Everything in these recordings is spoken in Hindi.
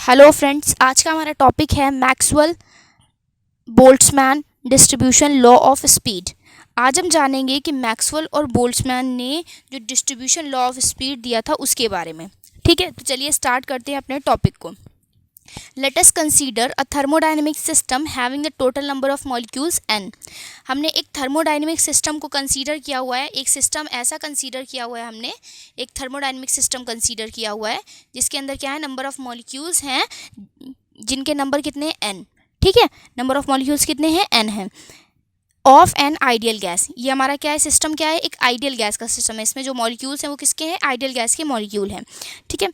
हेलो फ्रेंड्स, आज का हमारा टॉपिक है Maxwell Boltzmann distribution law of speed. आज हम जानेंगे कि मैक्सवेल और बोल्ट्जमैन ने जो डिस्ट्रीब्यूशन लॉ ऑफ स्पीड दिया था उसके बारे में। ठीक है, तो चलिए स्टार्ट करते हैं अपने टॉपिक को। Let us consider a thermodynamic system having the total number of molecules n। हमने एक थर्मोडायनेमिक सिस्टम को कंसीडर किया हुआ है। एक सिस्टम ऐसा कंसीडर किया हुआ है, हमने एक थर्मोडायनेमिक सिस्टम कंसीडर किया हुआ है जिसके अंदर क्या है, नंबर ऑफ मॉलिक्यूल्स हैं जिनके नंबर कितने हैं n। ठीक है, नंबर ऑफ मॉलिक्यूल्स कितने हैं, n है। ऑफ एन आइडियल गैस, ये हमारा क्या है, सिस्टम क्या है, एक आइडियल गैस का सिस्टम है। इसमें जो मॉलिक्यूल्स हैं वो किसके हैं, आइडियल गैस के मॉलिक्यूल हैं। ठीक है,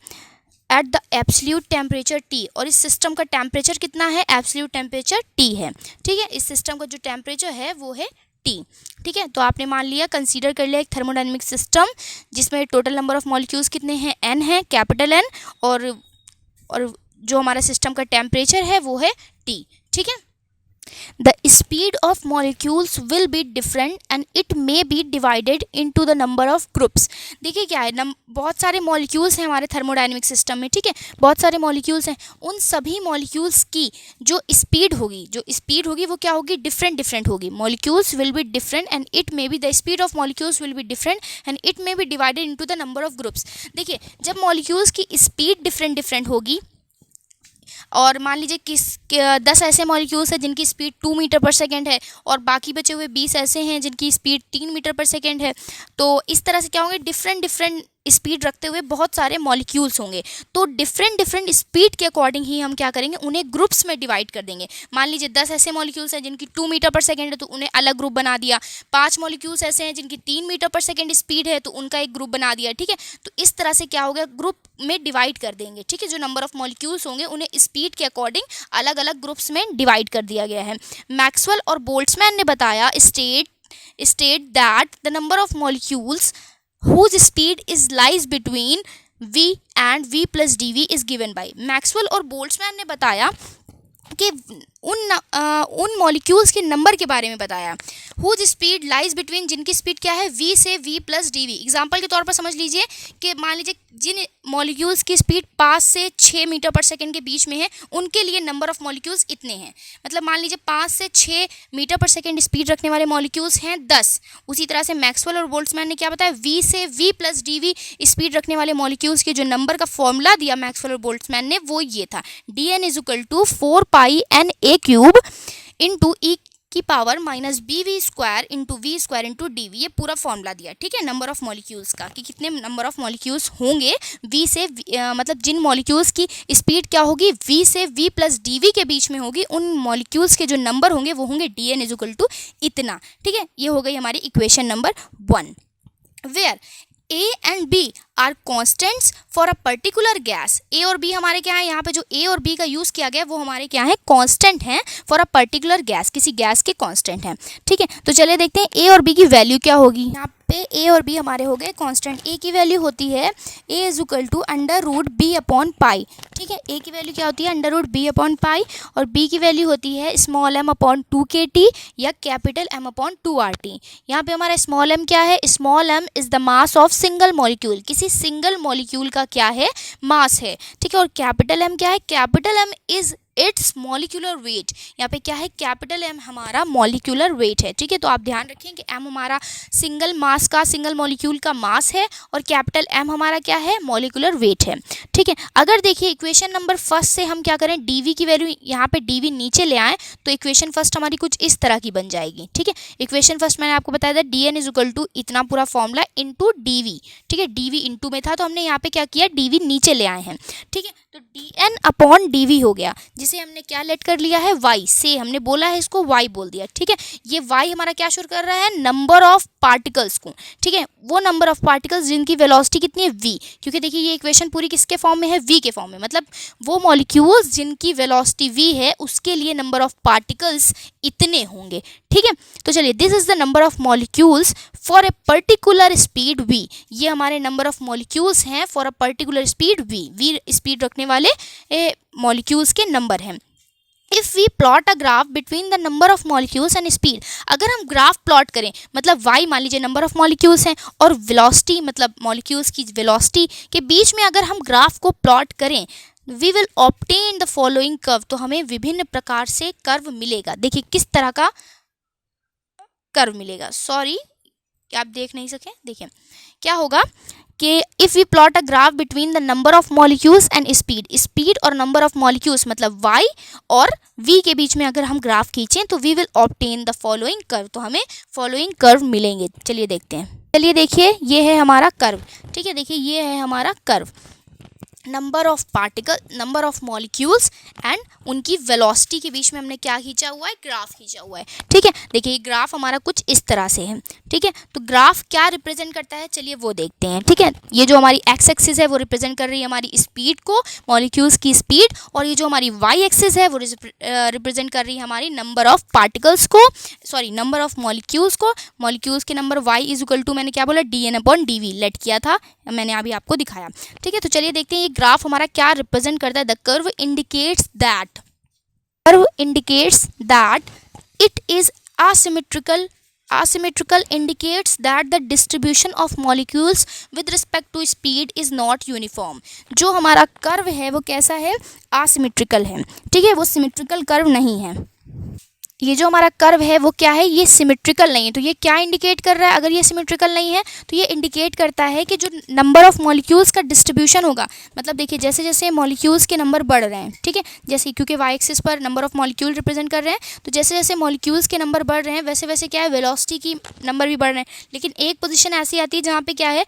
at the absolute temperature T, और इस सिस्टम का टेम्परेचर कितना है, एब्सोल्यूट टेम्परेचर T है। ठीक है, इस सिस्टम का जो टेम्परेचर है वो है T। ठीक है, तो आपने मान लिया, कंसीडर कर लिया एक थर्मोडायनेमिक सिस्टम जिसमें टोटल नंबर ऑफ मॉलिक्यूल्स कितने हैं, n है, कैपिटल N, और जो हमारा सिस्टम का टेम्परेचर है वो है T। ठीक है, the speed of molecules will be different and it may be divided into the number of groups। देखिए क्या है, बहुत सारे मॉलिक्यूल्स हैं हमारे थर्मोडायनेमिक सिस्टम में। ठीक है, बहुत सारे मॉलिक्यूल्स हैं, उन सभी मॉलिक्यूल्स की जो स्पीड होगी वो क्या होगी, डिफरेंट होगी। Molecules will be different and it may be, the speed of molecules will be different and it may be divided into the number of groups. देखिए, जब मॉलिक्यूल्स की स्पीड डिफरेंट होगी, और मान लीजिए 10 ऐसे मॉलिक्यूल्स हैं जिनकी स्पीड 2 मीटर पर सेकेंड है और बाकी बचे हुए 20 ऐसे हैं जिनकी स्पीड 3 मीटर पर सेकेंड है, तो इस तरह से क्या होंगे, डिफरेंट स्पीड रखते हुए बहुत सारे मॉलिक्यूल्स होंगे। तो डिफरेंट स्पीड के अकॉर्डिंग ही हम क्या करेंगे, उन्हें ग्रुप्स में डिवाइड कर देंगे। मान लीजिए 10 ऐसे मॉलिक्यूल्स हैं जिनकी 2 मीटर पर सेकेंड है तो उन्हें अलग ग्रुप बना दिया। 5 मॉलिक्यूल्स ऐसे हैं जिनकी 3 मीटर पर सेकेंड स्पीड है तो उनका एक ग्रुप बना दिया। ठीक है, तो इस तरह से क्या होगा, ग्रुप में डिवाइड कर देंगे। ठीक है, जो नंबर ऑफ मॉलिक्यूल्स होंगे उन्हें स्पीड के अकॉर्डिंग अलग अलग ग्रुप्स में डिवाइड कर दिया गया है। मैक्सवेल और बोल्ट्जमैन ने बताया, state that the number of molecules whose speed is lies between v and v plus dv is given by। Maxwell और बोल्ट्जमैन ने बताया कि उन मॉलिक्यूल्स के नंबर के बारे में बताया, हुज स्पीड लाइज बिटवीन, जिनकी स्पीड क्या है, v से v plus d v. Example के तौर पर समझ लीजिए कि मान लीजिए जिन मॉलिक्यूल्स की स्पीड 5 से 6 मीटर पर सेकेंड के बीच में है, उनके लिए नंबर ऑफ मॉलिक्यूल्स इतने हैं। मतलब मान लीजिए 5 से 6 मीटर पर सेकेंड स्पीड रखने वाले मॉलिक्यूल्स हैं 10। उसी तरह से मैक्सवेल और बोल्ट्जमैन ने क्या बताया, v से v plus d v speed रखने वाले मॉलिक्यूल्स के जो नंबर का फॉर्मूला दिया मैक्सवेल और बोल्ट्जमैन ने, वो ये था, dn is equal to 4πNA cube into E की power minus bv square into V square into D V. ये पूरा फॉर्मूला दिया। ठीक है, नंबर ऑफ मॉलिक्यूल्स का, कि कितने नंबर ऑफ मॉलिक्यूल्स होंगे v से मतलब जिन मॉलिक्यूल्स की स्पीड क्या होगी, v से v प्लस डी वी के बीच में होगी, उन मॉलिक्यूल्स के जो नंबर होंगे वो होंगे dn इज इक्वल टू इतना। ठीक है, ये हो गई हमारी equation number 1, where A and B are constants for a particular gas. A और बी हमारे क्या है, यहाँ पे जो ए और बी का यूज़ किया गया वो हमारे क्या है, कॉन्स्टेंट हैं फॉर अ पर्टिकुलर गैस, किसी गैस के कॉन्स्टेंट हैं। ठीक है, तो चलिए देखते हैं ए और बी की वैल्यू क्या होगी। यहाँ पे ए और बी हमारे हो गए कॉन्स्टेंट। ए की वैल्यू होती है A is equal to under root B upon pi. ठीक है, ए की वैल्यू क्या होती है, under root B upon pi, और बी की वैल्यू होती है स्मॉल m अपॉन 2kT या कैपिटल M अपॉन 2RT। यहाँ पे हमारा स्मॉल m क्या है, small m is the mass of single molecule, किसी सिंगल मॉलिक्यूल का क्या है, मास है। ठीक है, और कैपिटल M क्या है, capital M is it's molecular weight. यहाँ पे क्या है, कैपिटल M हमारा मॉलिक्यूलर वेट है। ठीक है, तो आप ध्यान रखें कि M हमारा सिंगल मॉलिक्यूल का मास है और कैपिटल M हमारा क्या है, मॉलिक्यूलर वेट है। ठीक है, अगर देखिए इक्वेशन नंबर फर्स्ट से हम क्या करें, dv की वैल्यू यहाँ पे dv नीचे ले आएँ तो इक्वेशन फर्स्ट हमारी कुछ इस तरह की बन जाएगी। ठीक है, इक्वेशन फर्स्ट मैंने आपको बताया था dn इज इक्वल टू इतना पूरा फॉर्मूला इंटू dv। ठीक है, dv इंटू में था तो हमने यहाँ पे क्या किया, dv नीचे ले आए हैं। ठीक है, तो dn अपॉन dv हो गया, जिसे हमने क्या लेट कर लिया है, y से हमने बोला है इसको y बोल दिया। ठीक है, ये y हमारा क्या शो कर रहा है, नंबर ऑफ पार्टिकल्स को। ठीक है, वो नंबर ऑफ पार्टिकल्स जिनकी वेलोसिटी कितनी है, v, क्योंकि देखिए ये इक्वेशन पूरी किसके फॉर्म में है, v के फॉर्म में, मतलब वो मॉलिक्यूल्स जिनकी वेलोसिटी v है उसके लिए नंबर ऑफ पार्टिकल्स इतने होंगे। ठीक है, तो चलिए this is the number of molecules for a particular speed v। ये हमारे नंबर ऑफ मॉलिक्यूल्स हैं for a particular speed v speed रखने वाले मॉलिक्यूल्स के नंबर हैं। If we plot a graph between the number of molecules and speed, अगर हम ग्राफ प्लॉट करें, मतलब y मान लीजिए नंबर ऑफ मॉलिक्यूल्स हैं और वेलोसिटी मतलब मॉलिक्यूल्स की वेलोसिटी के बीच में अगर हम ग्राफ को प्लॉट करें we will obtain the following curve, तो हमें विभिन्न प्रकार से कर्व मिलेगा। देखिए किस तरह का कर्व मिलेगा, सॉरी आप देख नहीं सके, देखिए क्या होगा कि if we plot a graph between the number of molecules and speed, speed और नंबर ऑफ मॉलिक्यूल्स मतलब y और v के बीच में अगर हम ग्राफ खींचें तो we will obtain the following curve, तो हमें फॉलोइंग कर्व मिलेंगे। चलिए देखते हैं, चलिए देखिए ये है हमारा कर्व, ठीक है, देखिए ये है हमारा curve, number of particle, number of molecules and उनकी वेलोसिटी के बीच में हमने क्या खींचा हुआ है, ग्राफ खींचा हुआ है, ठीक है। देखिए ये ग्राफ हमारा कुछ इस तरह से है, ठीक है। तो ग्राफ क्या रिप्रेजेंट करता है, चलिए वो देखते हैं, ठीक है। ये जो हमारी एक्स एक्सिस है वो रिप्रेजेंट कर रही है हमारी स्पीड को, मॉलिक्यूल्स की स्पीड, और ये जो हमारी वाई एक्सिस है वो रिप्रेजेंट कर रही है हमारी नंबर ऑफ पार्टिकल्स को, सॉरी नंबर ऑफ मॉलिक्यूल्स को, मॉलिक्यूल्स के number y is equal to, मैंने क्या बोला, dn/dv लेट किया था, मैंने अभी आपको दिखाया, ठीक है। तो चलिए देखते हैं ये ग्राफ हमारा क्या रिप्रेजेंट करता है। The curve indicates that it is asymmetrical indicates that the distribution of molecules with respect to speed is not uniform। जो हमारा कर्व है वो कैसा है, asymmetrical है, ठीक है, वो symmetrical कर्व नहीं है। ये जो हमारा कर्व है वो क्या है, ये सिमेट्रिकल नहीं है। तो ये क्या इंडिकेट कर रहा है, अगर ये सिमेट्रिकल नहीं है तो ये इंडिकेट करता है कि जो नंबर ऑफ मॉलिक्यूल्स का डिस्ट्रीब्यूशन होगा, मतलब देखिए जैसे जैसे मॉलिक्यूल्स के नंबर बढ़ रहे हैं, ठीक है, जैसे क्योंकि वाई एक्सिस पर नंबर ऑफ मॉलिक्यूल रिप्रेजेंट कर रहे हैं, तो जैसे जैसे मॉलिक्यूल्स के नंबर बढ़ रहे हैं वैसे वैसे क्या है, वेलोसिटी की नंबर भी बढ़ रहे हैं। लेकिन एक पोजिशन ऐसी आती है जहाँ पे क्या है,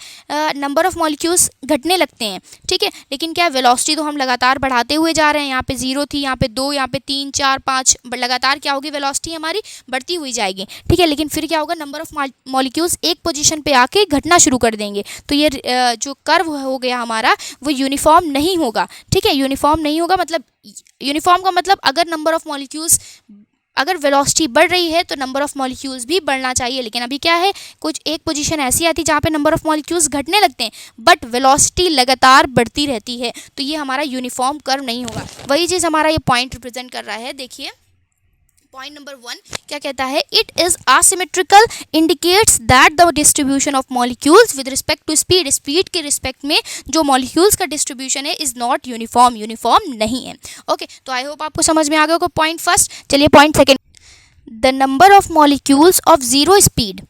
नंबर ऑफ मॉलिक्यूल्स घटने लगते हैं, ठीक है, लेकिन क्या वेलोसिटी तो हम लगातार बढ़ाते हुए जा रहे हैं। यहाँ पे 0 थी, यहाँ पे 2, यहाँ पे 3, 4, 5, लगातार क्या होगी, वेलोसिटी हमारी बढ़ती हुई जाएगी, ठीक है। लेकिन फिर क्या होगा, नंबर ऑफ मॉलिक्यूल्स एक पोजीशन पे आके घटना शुरू कर देंगे। तो ये जो कर्व हो गया हमारा वो यूनिफॉर्म नहीं होगा, ठीक है, यूनिफॉर्म नहीं होगा। मतलब यूनिफॉर्म का मतलब अगर नंबर ऑफ मॉलिक्यूल्स, अगर वेलोसिटी बढ़ रही है तो नंबर ऑफ मॉलिक्यूल्स भी बढ़ना चाहिए। लेकिन अभी क्या है, कुछ एक पोजीशन ऐसी आती है जहाँ पे नंबर ऑफ मॉलिक्यूल्स घटने लगते हैं बट वेलोसिटी लगातार बढ़ती रहती है, तो ये हमारा यूनिफॉर्म कर्व नहीं होगा। वही चीज़ हमारा ये पॉइंट रिप्रेजेंट कर रहा है। देखिए पॉइंट नंबर 1 क्या कहता है, it is asymmetrical indicates that the distribution of molecules with respect to speed, speed के रिस्पेक्ट में जो मॉलिक्यूल्स का डिस्ट्रीब्यूशन है इज नॉट यूनिफॉर्म, यूनिफॉर्म नहीं है। ओके, तो आई होप आपको समझ में आ गया होगा पॉइंट फर्स्ट। चलिए point second, the number of molecules of zero speed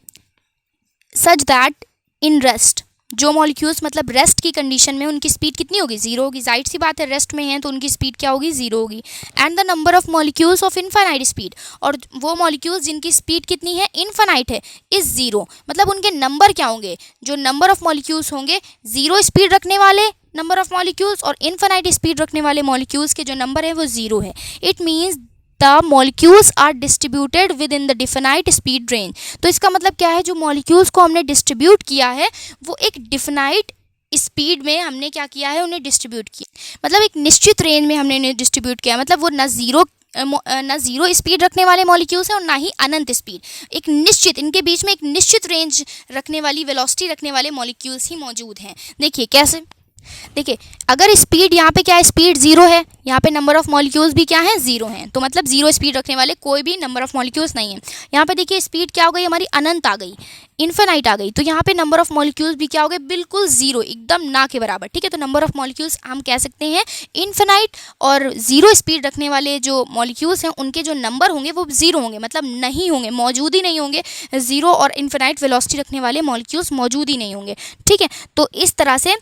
such that in rest, जो मॉलिक्यूल्स मतलब रेस्ट की कंडीशन में उनकी स्पीड कितनी होगी, 0 होगी। जाहिर सी बात है, रेस्ट में हैं तो उनकी स्पीड क्या होगी, 0 होगी। And the number of molecules of infinite speed, और वो मॉलिक्यूल्स जिनकी स्पीड कितनी है, इनफाइनाइट है, इज 0। मतलब उनके नंबर क्या होंगे, जो नंबर ऑफ मॉलिक्यूल्स होंगे 0 स्पीड रखने वाले नंबर ऑफ मॉलिक्यूल्स और इनफाइनाइट स्पीड रखने वाले मॉलिक्यूल्स के जो नंबर है वो 0 है। It means the molecules are distributed within the definite speed range. तो इसका मतलब क्या है, जो मॉलिक्यूल्स को हमने डिस्ट्रीब्यूट किया है वो एक डिफिनाइट स्पीड में हमने क्या किया है, उन्हें डिस्ट्रीब्यूट किया, मतलब एक निश्चित रेंज में हमने उन्हें डिस्ट्रीब्यूट किया। मतलब वो ना जीरो स्पीड रखने वाले मॉलिक्यूल्स हैं और ना ही अनंत स्पीड, एक निश्चित, इनके बीच में एक निश्चित रेंज रखने वाली, वेलोसिटी रखने वाले मॉलिक्यूल्स ही मौजूद हैं। देखिए कैसे, देखिए अगर स्पीड यहाँ पे क्या है, स्पीड 0 है, यहाँ पे नंबर ऑफ मॉलिक्यूल्स भी क्या है, 0 हैं, तो मतलब 0 स्पीड रखने वाले कोई भी नंबर ऑफ मॉलिक्यूल्स नहीं है। यहाँ पे देखिए स्पीड क्या हो गई हमारी, अनंत आ गई, इन्फिनाइट आ गई, तो यहाँ पे नंबर ऑफ मॉलिक्यूल्स भी क्या हो गए, बिल्कुल 0, एकदम ना के बराबर, ठीक है। तो नंबर ऑफ मॉलिक्यूल्स हम कह सकते हैं इन्फिनाइट, और 0 स्पीड रखने वाले जो मॉलिक्यूल्स हैं उनके जो नंबर होंगे वो 0 होंगे, मतलब नहीं होंगे, मौजूद ही नहीं होंगे। 0 और इन्फिनाइट वेलोसिटी रखने वाले मॉलिक्यूल्स मौजूद ही नहीं होंगे, ठीक है। तो इस तरह से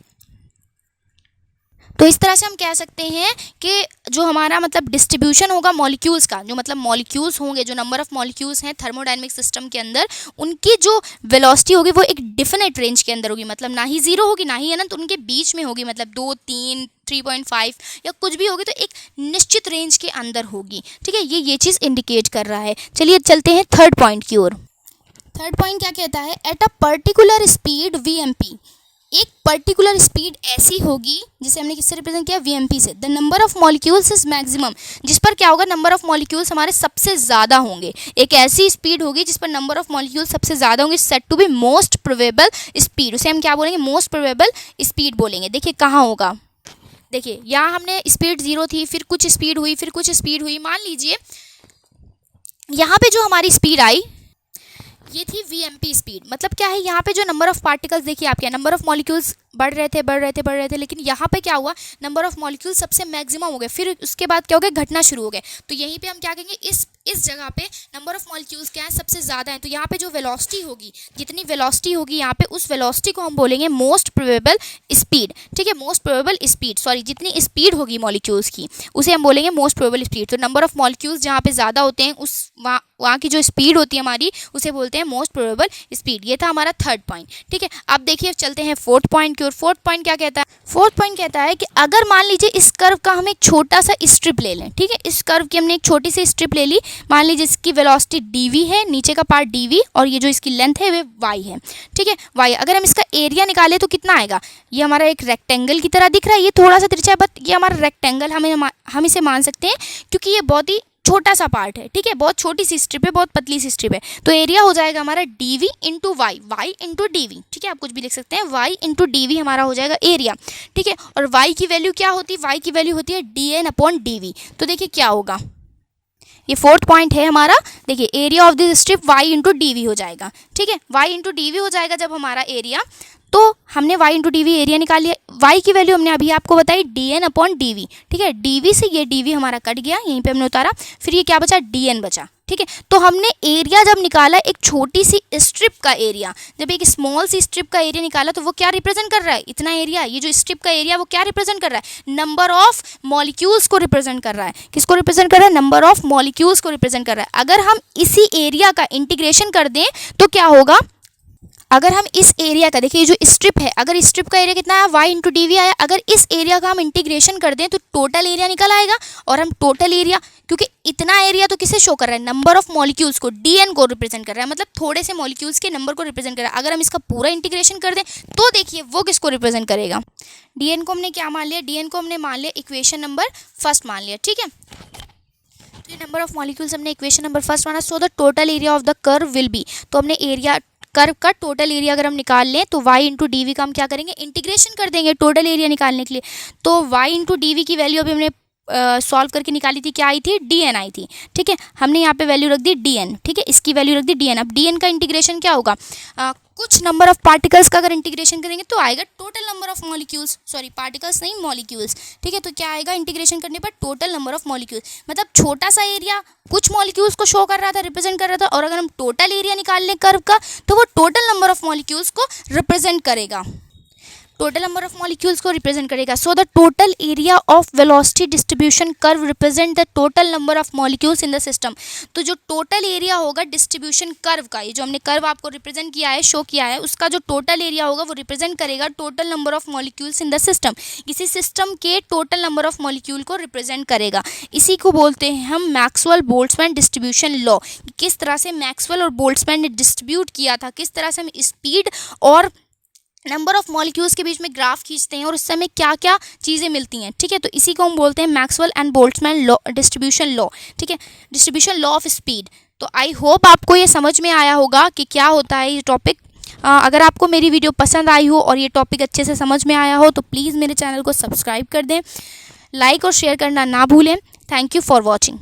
हम कह सकते हैं कि जो हमारा मतलब डिस्ट्रीब्यूशन होगा मॉलिक्यूल्स का, जो मतलब मॉलिक्यूल्स होंगे, जो नंबर ऑफ मॉलिक्यूल्स हैं थर्मोडायनेमिक सिस्टम के अंदर, उनकी जो वेलोसिटी होगी वो एक डिफिनेट रेंज के अंदर होगी, मतलब ना ही 0 होगी ना ही अनंत, उनके बीच में होगी, मतलब 2, 3, 3.5 या कुछ भी होगी, तो एक निश्चित रेंज के अंदर होगी, ठीक है। ये चीज़ इंडिकेट कर रहा है। चलिए चलते हैं थर्ड पॉइंट की ओर। थर्ड पॉइंट क्या कहता है, at a particular speed VMP, एक पर्टिकुलर स्पीड ऐसी होगी जिसे हमने किससे रिप्रेजेंट किया, VMP से, the number of molecules is maximum, जिस पर क्या होगा, नंबर ऑफ मॉलिक्यूल्स हमारे सबसे ज़्यादा होंगे। एक ऐसी स्पीड होगी जिस पर नंबर ऑफ मॉलिक्यूल्स सबसे ज़्यादा होंगे, set to be most probable speed, उसे हम क्या बोलेंगे, मोस्ट प्रोबेबल स्पीड बोलेंगे। देखिए कहाँ होगा, देखिए यहाँ हमने स्पीड 0 थी, फिर कुछ स्पीड हुई, फिर कुछ स्पीड हुई, मान लीजिए यहाँ पे जो हमारी स्पीड आई, ये थी वीएमपी स्पीड। मतलब क्या है, यहाँ पे जो नंबर ऑफ पार्टिकल्स देखिए आपके, नंबर ऑफ मॉलिक्यूल्स बढ़ रहे थे, लेकिन यहाँ पे क्या हुआ, नंबर ऑफ मॉलिक्यूल्स सबसे मैक्सिमम हो गए, फिर उसके बाद क्या हो गया, घटना शुरू हो गए। तो यहीं पे हम क्या कहेंगे, इस जगह पे नंबर ऑफ मॉलिक्यूल्स क्या है, सबसे ज़्यादा है। तो यहाँ पे जो वेलोसिटी होगी, जितनी वेलोसिटी होगी यहाँ पे, उस वेलोसिटी को हम बोलेंगे मोस्ट प्रोबेबल स्पीड। ठीक है, मोस्ट प्रोबेबल स्पीड, सॉरी, जितनी स्पीड होगी मॉलिक्यूल्स की उसे हम बोलेंगे मोस्ट प्रोबेबल स्पीड। तो नंबर ऑफ मॉलिक्यूल्स जहाँ पे ज़्यादा होते हैं, उस वहाँ की जो स्पीड होती है हमारी, उसे बोलते हैं मोस्ट प्रोबेबल स्पीड। ये था हमारा थर्ड पॉइंट। ठीक है, अब देखिए चलते हैं फोर्थ पॉइंट की ओर। फोर्थ पॉइंट क्या कहता है, फोर्थ पॉइंट कहता है कि अगर मान लीजिए इस कर्व का हम एक छोटा सा स्ट्रिप ले लें। ठीक है, इस कर्व की हमने एक छोटी सी स्ट्रिप ले ली, मान लीजिए इसकी वेलोसिटी dv है, नीचे का पार्ट dv, और ये जो इसकी लेंथ है वो y है। ठीक है, y। अगर हम इसका एरिया निकालें तो कितना आएगा, ये हमारा एक रेक्टेंगल की तरह दिख रहा है, ये थोड़ा सा तिरछा है, बट ये हमारा रेक्टेंगल हम इसे मान सकते हैं, क्योंकि ये बहुत ही छोटा सा पार्ट है। ठीक है, बहुत छोटी सी स्ट्रिप है, बहुत पतली सी स्ट्रिप है। तो एरिया हो जाएगा हमारा dv into y, y into d. ठीक है, आप कुछ भी लिख सकते हैं, y इंटू डी हमारा हो जाएगा एरिया। ठीक है, और y की वैल्यू क्या होती है, y की वैल्यू होती है dn अपॉन dv। तो देखिए क्या होगा, ये फोर्थ पॉइंट है हमारा। देखिए area of this strip y into D हो जाएगा। ठीक है, y इंटू डी हो जाएगा जब हमारा एरिया। तो हमने y इंटू डी एरिया निकाल लिया, y की वैल्यू हमने अभी आपको बताई dn अपॉन डी। ठीक है, dv से ये dv हमारा कट गया, यहीं पे हमने उतारा, फिर ये क्या बचा, dn बचा। ठीक है, तो हमने एरिया जब निकाला एक छोटी सी स्ट्रिप का एरिया, जब एक स्मॉल सी स्ट्रिप का एरिया निकाला, तो वो क्या रिप्रेजेंट कर रहा है, इतना एरिया, ये जो स्ट्रिप का एरिया वो क्या रिप्रेजेंट कर रहा है, नंबर ऑफ मॉलिक्यूल्स को रिप्रेजेंट कर रहा है। किसको रिप्रेजेंट कर रहा है, नंबर ऑफ मॉलिक्यूल्स को रिप्रेजेंट कर रहा है। अगर हम इसी एरिया का इंटीग्रेशन कर दें तो क्या होगा, अगर हम इस एरिया का, देखिए जो स्ट्रिप है, अगर इस स्ट्रिप का एरिया कितना है, y इंटू डी आया, अगर इस एरिया का हम इंटीग्रेशन कर दें तो टोटल एरिया निकल आएगा। और हम टोटल एरिया, क्योंकि इतना एरिया तो किसे शो कर रहा है, नंबर ऑफ मॉलिक्यूल्स को, dn को रिप्रेजेंट कर रहा है, मतलब थोड़े से मॉलिक्यूल्स के नंबर को रिप्रेजेंट कर रहा है। अगर हम इसका पूरा इंटीग्रेशन कर दें तो देखिए वो किसको रिप्रेजेंट करेगा, dn को हमने क्या मान लिया, dn को हमने मान लिया इक्वेशन नंबर फर्स्ट मान लिया। ठीक है, तो ये नंबर ऑफ मॉलिक्यूल्स हमने इक्वेशन नंबर फर्स्ट माना। So the total area of the curve will be, तो हमने एरिया कर्व का टोटल एरिया अगर हम निकाल लें तो y इंटू डी का हम क्या करेंगे, इंटीग्रेशन कर देंगे टोटल एरिया निकालने के लिए। तो y इंटू डी की वैल्यू अभी हमने सॉल्व करके निकाली थी, क्या आई थी, dn आई थी। ठीक है, हमने यहाँ पे वैल्यू रख दी dn। ठीक है, इसकी वैल्यू रख दी dn। अब dn का इंटीग्रेशन क्या होगा, कुछ नंबर ऑफ पार्टिकल्स का अगर इंटीग्रेशन करेंगे तो आएगा total number of molecules, sorry particles नहीं मॉलिक्यूल्स। ठीक है, तो क्या आएगा इंटीग्रेशन करने पर, टोटल नंबर ऑफ मॉलिक्यूल्स। मतलब छोटा सा एरिया कुछ मॉलिक्यूल्स को शो कर रहा था, रिप्रेजेंट कर रहा था, और अगर हम टोटल एरिया निकाल लें कर्व का तो वो टोटल नंबर ऑफ मॉलिक्यूल्स को रिप्रेजेंट करेगा, टोटल नंबर ऑफ मॉलिक्यूल्स को रिप्रेजेंट करेगा। So the total area of velocity distribution curve represent the total number of molecules in the system. तो जो टोटल एरिया होगा डिस्ट्रीब्यूशन कर्व का, ये जो हमने कर्व आपको रिप्रेजेंट किया है, शो किया है, उसका जो टोटल एरिया होगा वो रिप्रेजेंट करेगा total number of molecules in the system. किसी सिस्टम के टोटल नंबर ऑफ मॉलिक्यूल को रिप्रेजेंट करेगा। इसी को बोलते हैं हम मैक्सवेल बोल्ट्जमैन डिस्ट्रीब्यूशन लॉ। किस तरह से मैक्सवेल और बोल्ट्जमैन ने डिस्ट्रीब्यूट किया था, किस तरह से हम स्पीड और नंबर ऑफ मॉलिक्यूल्स के बीच में ग्राफ खींचते हैं और उससे हमें क्या क्या चीज़ें मिलती हैं। ठीक है, तो इसी को हम बोलते हैं Maxwell and Boltzmann law, distribution law. ठीक है, डिस्ट्रीब्यूशन लॉ ऑफ स्पीड। तो आई होप आपको ये समझ में आया होगा कि क्या होता है ये टॉपिक। अगर आपको मेरी वीडियो पसंद आई हो और ये टॉपिक अच्छे से समझ में आया हो तो प्लीज़ मेरे चैनल को सब्सक्राइब कर दें, लाइक और शेयर करना ना भूलें। Thank you for watching.